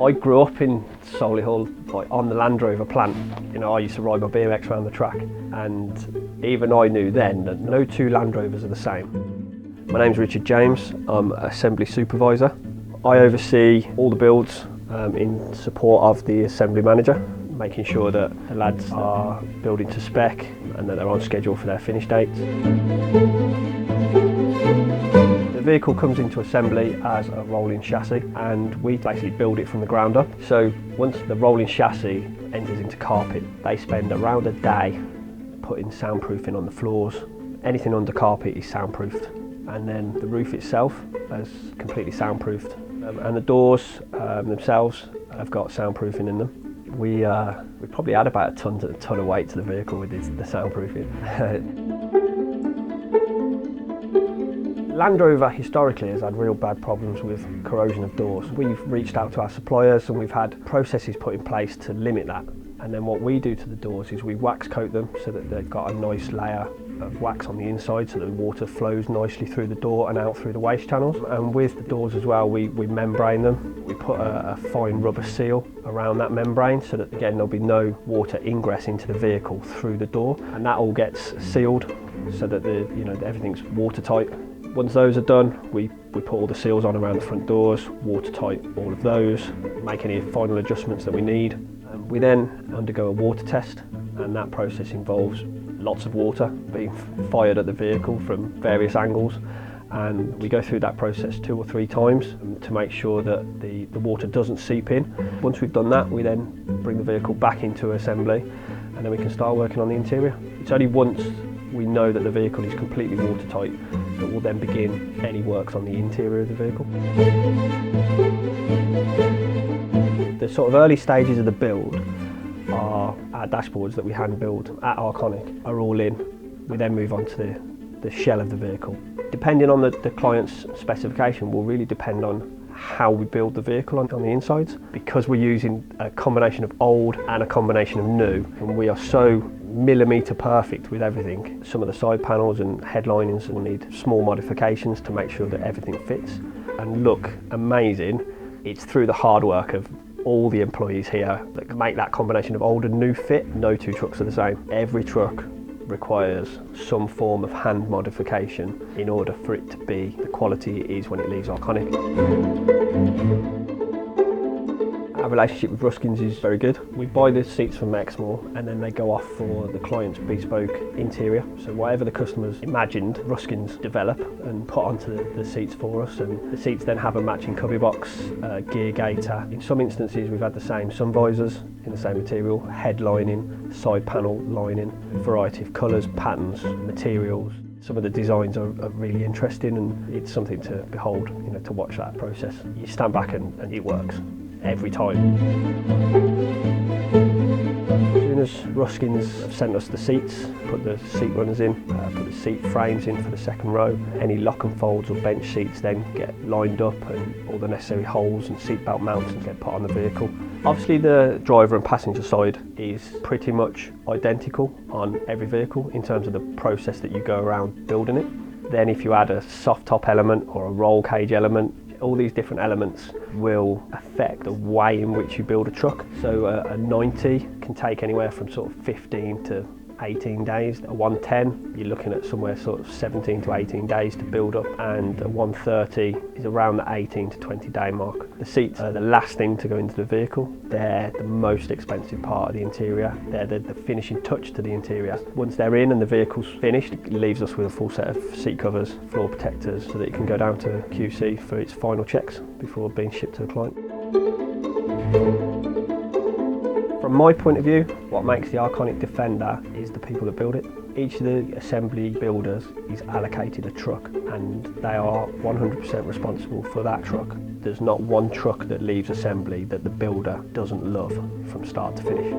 I grew up in Solihull, like on the Land Rover plant. You know, I used to ride my BMX around the track, and even I knew then that no two Land Rovers are the same. My name's Richard James, I'm Assembly Supervisor. I oversee all the builds in support of the Assembly Manager, making sure that the lads are building to spec and that they're on schedule for their finish dates. The vehicle comes into assembly as a rolling chassis, and we basically build it from the ground up. So once the rolling chassis enters into carpet, they spend around a day putting soundproofing on the floors. Anything under carpet is soundproofed, and then the roof itself is completely soundproofed, and the doors themselves have got soundproofing in them. We probably add about a ton of weight to the vehicle with the soundproofing. Land Rover historically has had real bad problems with corrosion of doors. We've reached out to our suppliers and we've had processes put in place to limit that. And then what we do to the doors is we wax coat them so that they've got a nice layer of wax on the inside so that the water flows nicely through the door and out through the waste channels. And with the doors as well, we membrane them. We put a fine rubber seal around that membrane so that again there'll be no water ingress into the vehicle through the door, and that all gets sealed so that everything's watertight. Once those are done, we put all the seals on around the front doors, watertight all of those, make any final adjustments that we need. We then undergo a water test, and that process involves lots of water being fired at the vehicle from various angles, and we go through that process 2 or 3 times to make sure that the water doesn't seep in. Once we've done that, we then bring the vehicle back into assembly, and then we can start working on the interior. It's only once we know that the vehicle is completely watertight that we'll then begin any works on the interior of the vehicle. The sort of early stages of the build are our dashboards that we hand build at Arkonik are all in. We then move on to the shell of the vehicle. Depending on the client's specification will really depend on how we build the vehicle on the insides. Because we're using a combination of old and a combination of new, and we are so millimetre perfect with everything. Some of the side panels and headlinings will need small modifications to make sure that everything fits and look amazing. It's through the hard work of all the employees here that make that combination of old and new fit. No two trucks are the same. Every truck requires some form of hand modification in order for it to be the quality it is when it leaves Arkonik. Our relationship with Ruskins is very good. We buy the seats from Exmoor and then they go off for the client's bespoke interior. So whatever the customers imagined, Ruskins develop and put onto the seats for us, and the seats then have a matching cubby box, gear gaiter. In some instances we've had the same sun visors in the same material, head lining, side panel lining, a variety of colours, patterns, materials. Some of the designs are really interesting, and it's something to behold, to watch that process. You stand back and it works. Every time. As soon as Ruskins have sent us the seats, put the seat runners in, put the seat frames in for the second row, any lock and folds or bench seats then get lined up and all the necessary holes and seatbelt mounts get put on the vehicle. Obviously the driver and passenger side is pretty much identical on every vehicle in terms of the process that you go around building it. Then if you add a soft top element or a roll cage element, all these different elements will affect the way in which you build a truck. So a 90 can take anywhere from sort of 15 to 18 days. A 110, you're looking at somewhere sort of 17 to 18 days to build up, and a 130 is around the 18 to 20 day mark. The seats are the last thing to go into the vehicle. They're the most expensive part of the interior. They're the finishing touch to the interior. Once they're in and the vehicle's finished, it leaves us with a full set of seat covers, floor protectors, so that it can go down to QC for its final checks before being shipped to the client. From my point of view, what makes the Arkonik Defender is the people that build it. Each of the assembly builders is allocated a truck, and they are 100% responsible for that truck. There's not one truck that leaves assembly that the builder doesn't love from start to finish.